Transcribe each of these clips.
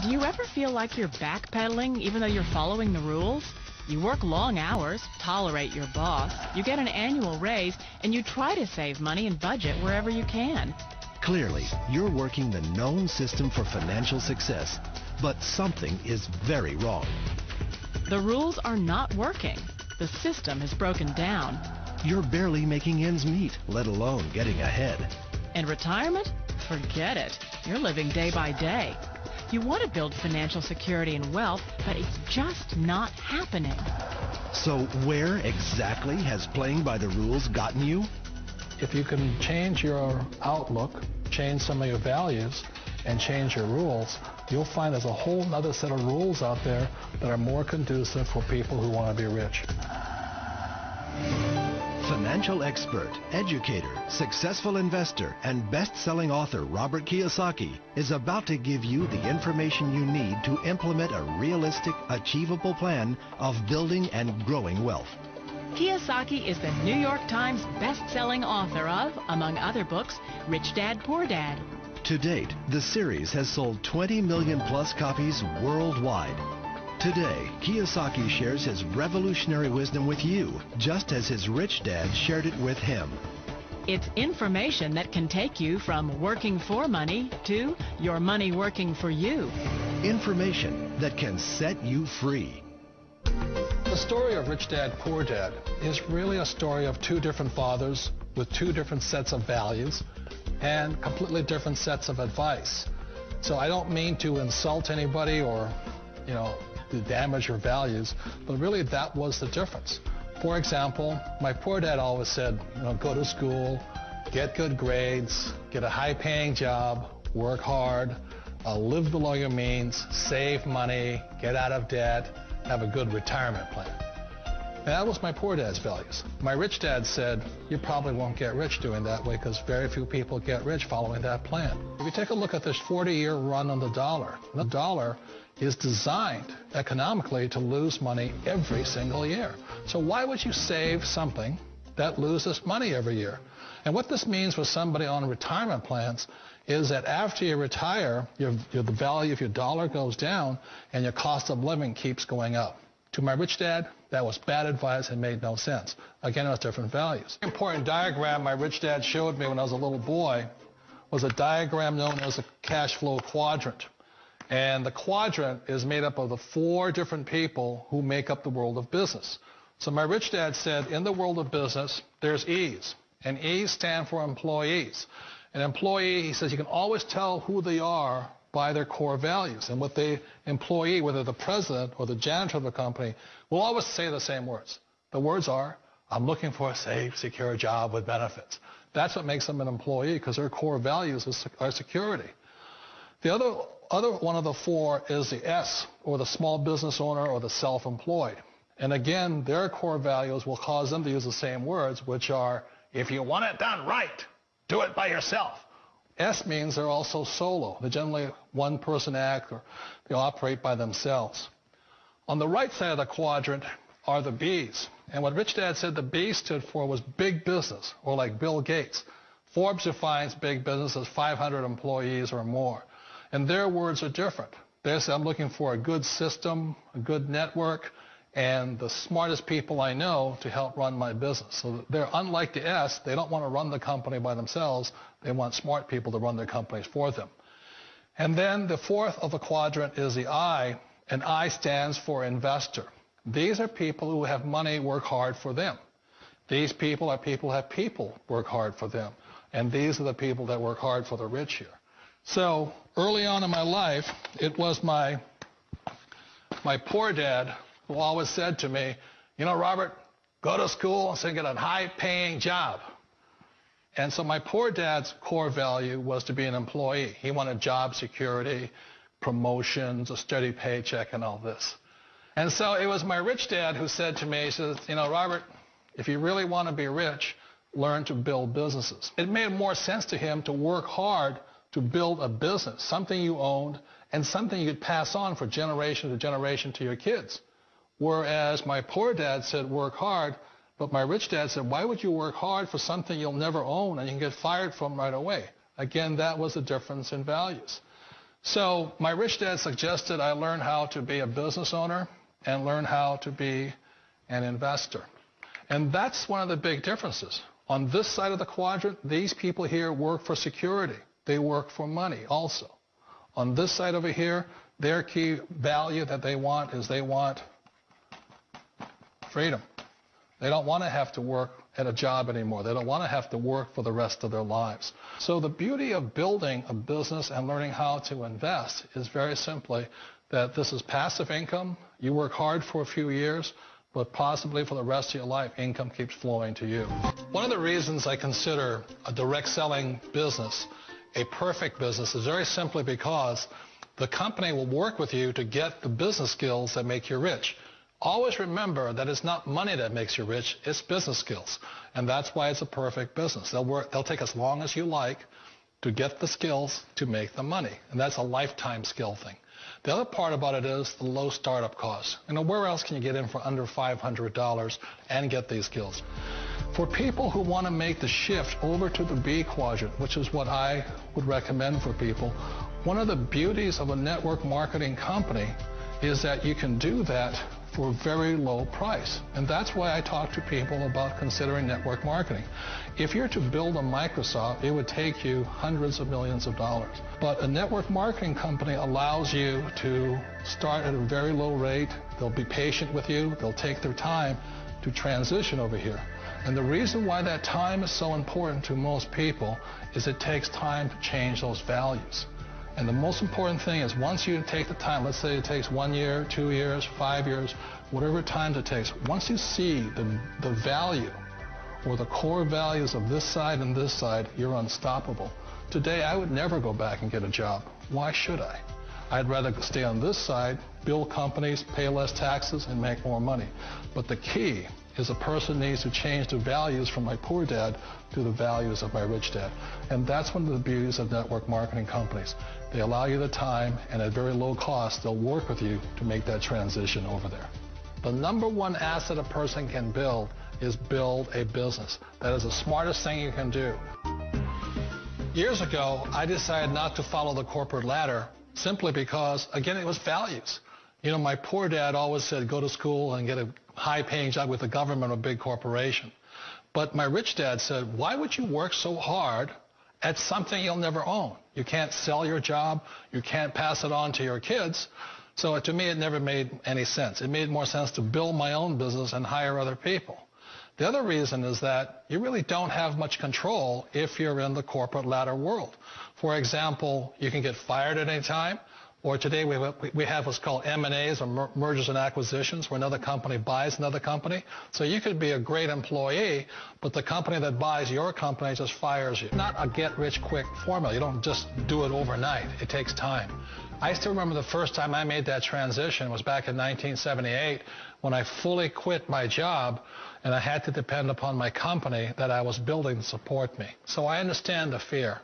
Do you ever feel like you're backpedaling even though you're following the rules? You work long hours, tolerate your boss, you get an annual raise, and you try to save money and budget wherever you can. Clearly, you're working the known system for financial success, but something is very wrong. The rules are not working. The system has broken down. You're barely making ends meet, let alone getting ahead. And retirement? Forget it. You're living day by day. You want to build financial security and wealth, but it's just not happening. So where exactly has playing by the rules gotten you? If you can change your outlook, change some of your values, and change your rules, you'll find there's a whole other set of rules out there that are more conducive for people who want to be rich. Financial expert, educator, successful investor, and best-selling author Robert Kiyosaki is about to give you the information you need to implement a realistic, achievable plan of building and growing wealth. Kiyosaki is the New York Times best-selling author of, among other books, Rich Dad, Poor Dad. To date, the series has sold 20 million plus copies worldwide. Today, Kiyosaki shares his revolutionary wisdom with you, just as his rich dad shared it with him. It's information that can take you from working for money to your money working for you. Information that can set you free. The story of Rich Dad, Poor Dad is really a story of two different fathers with two different sets of values and completely different sets of advice. So I don't mean to insult anybody or, to damage your values, but really that was the difference. For example, my poor dad always said, go to school, get good grades, get a high-paying job, work hard, live below your means, save money, get out of debt, have a good retirement plan. And that was my poor dad's values. My rich dad said, you probably won't get rich doing that way because very few people get rich following that plan. If you take a look at this 40-year run on the dollar is designed economically to lose money every single year. So why would you save something that loses money every year? And what this means for somebody on retirement plans is that after you retire, the value of your dollar goes down and your cost of living keeps going up. To my rich dad, that was bad advice and made no sense. Again, it was different values. An important diagram my rich dad showed me when I was a little boy was a diagram known as a cash flow quadrant. And the quadrant is made up of the four different people who make up the world of business. So my rich dad said, in the world of business, there's E's. And E's stand for employees. An employee, he says, you can always tell who they are by their core values. And what the employee, whether the president or the janitor of the company, will always say the same words. The words are, I'm looking for a safe, secure job with benefits. That's what makes them an employee, because their core values are security. The other one of the four is the S, or the small business owner or the self-employed. And again, their core values will cause them to use the same words, which are, if you want it done right, do it by yourself. S means they're also solo. They're generally one-person act, or they operate by themselves. On the right side of the quadrant are the B's. And what Rich Dad said the B stood for was big business, or like Bill Gates. Forbes defines big business as 500 employees or more. And their words are different. They say, I'm looking for a good system, a good network, and the smartest people I know to help run my business. So they're unlike the S. They don't want to run the company by themselves. They want smart people to run their companies for them. And then the fourth of the quadrant is the I, and I stands for investor. These are people who have money work hard for them. These people are people who have people work hard for them. And these are the people that work hard for the rich here. So early on in my life, it was my poor dad who always said to me, Robert, go to school and get a high-paying job. And so my poor dad's core value was to be an employee. He wanted job security, promotions, a steady paycheck, and all this. And so it was my rich dad who said to me, he says, Robert, if you really want to be rich, learn to build businesses. It made more sense to him to work hard to build a business, something you owned, and something you could pass on for generation to generation to your kids. Whereas my poor dad said work hard, but my rich dad said, why would you work hard for something you'll never own and you can get fired from right away? Again, that was the difference in values. So my rich dad suggested I learn how to be a business owner and learn how to be an investor. And that's one of the big differences. On this side of the quadrant, these people here work for security. They work for money also. On this side over here, their key value that they want is they want freedom. They don't want to have to work at a job anymore. They don't want to have to work for the rest of their lives. So the beauty of building a business and learning how to invest is very simply that this is passive income. You work hard for a few years, but possibly for the rest of your life, income keeps flowing to you. One of the reasons I consider a direct selling business a perfect business is very simply because the company will work with you to get the business skills that make you rich. Always remember that it's not money that makes you rich, it's business skills. And that's why it's a perfect business. They'll take as long as you like to get the skills to make the money. And that's a lifetime skill thing. The other part about it is the low startup costs. Where else can you get in for under $500 and get these skills? For people who want to make the shift over to the B quadrant, which is what I would recommend for people, one of the beauties of a network marketing company is that you can do that for a very low price. And that's why I talk to people about considering network marketing. If you're to build a Microsoft, it would take you hundreds of millions of dollars. But a network marketing company allows you to start at a very low rate. They'll be patient with you. They'll take their time to transition over here. And the reason why that time is so important to most people is it takes time to change those values. And the most important thing is once you take the time, let's say it takes 1 year, 2 years, 5 years, whatever time it takes, once you see the value or the core values of this side and this side, you're unstoppable. Today, I would never go back and get a job. Why should I? I'd rather stay on this side, build companies, pay less taxes, and make more money. But the key is a person needs to change the values from my poor dad to the values of my rich dad. And that's one of the beauties of network marketing companies. They allow you the time, and at very low cost, they'll work with you to make that transition over there. The number one asset a person can build is build a business. That is the smartest thing you can do. Years ago, I decided not to follow the corporate ladder simply because, again, it was values. My poor dad always said, go to school and get a high-paying job with the government or a big corporation. But my rich dad said, why would you work so hard at something you'll never own? You can't sell your job. You can't pass it on to your kids. So to me, it never made any sense. It made more sense to build my own business and hire other people. The other reason is that you really don't have much control if you're in the corporate ladder world. For example, you can get fired at any time. Or today we have what's called M&As, or mergers and acquisitions, where another company buys another company. So you could be a great employee, but the company that buys your company just fires you. Not a get-rich-quick formula. You don't just do it overnight. It takes time. I still remember the first time I made that transition was back in 1978 when I fully quit my job and I had to depend upon my company that I was building to support me. So I understand the fear.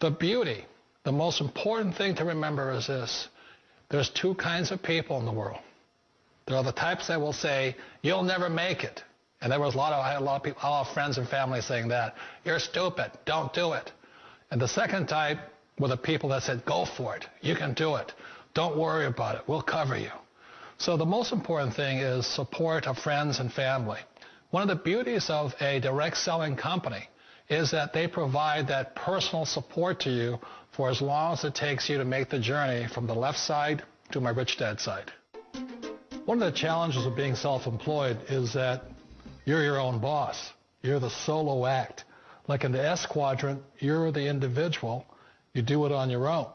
The beauty. The most important thing to remember is this. There's two kinds of people in the world. There are the types that will say, you'll never make it. And I had a lot of people, a lot of friends and family saying that. You're stupid. Don't do it. And the second type were the people that said, go for it. You can do it. Don't worry about it. We'll cover you. So the most important thing is support of friends and family. One of the beauties of a direct selling company is that they provide that personal support to you for as long as it takes you to make the journey from the left side to my rich dad side. One of the challenges of being self-employed is that you're your own boss. You're the solo act. Like in the S quadrant, you're the individual. You do it on your own.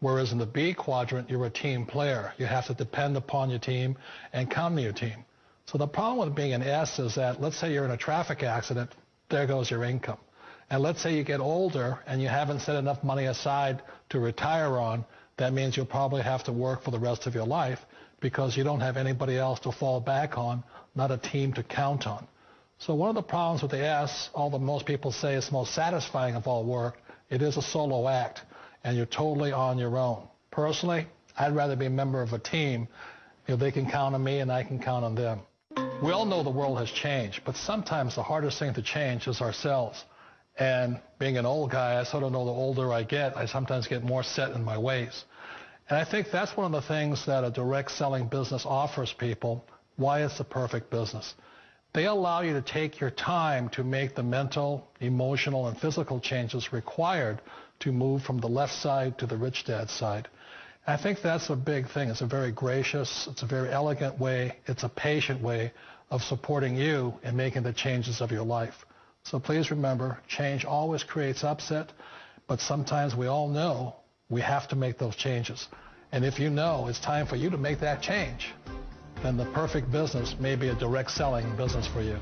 Whereas in the B quadrant, you're a team player. You have to depend upon your team and count on your team. So the problem with being an S is that, let's say you're in a traffic accident, there goes your income. And let's say you get older and you haven't set enough money aside to retire on, that means you'll probably have to work for the rest of your life because you don't have anybody else to fall back on, not a team to count on. So one of the problems with the S, although most people say it's most satisfying of all work, it is a solo act, and you're totally on your own. Personally, I'd rather be a member of a team if they can count on me and I can count on them. We all know the world has changed, but sometimes the hardest thing to change is ourselves. And being an old guy, I sort of know the older I get, I sometimes get more set in my ways. And I think that's one of the things that a direct selling business offers people, why it's the perfect business. They allow you to take your time to make the mental, emotional, and physical changes required to move from the left side to the rich dad side. I think that's a big thing. It's a very gracious, it's a very elegant way, it's a patient way of supporting you in making the changes of your life. So please remember, change always creates upset, but sometimes we all know we have to make those changes. And if you know it's time for you to make that change, then the perfect business may be a direct selling business for you.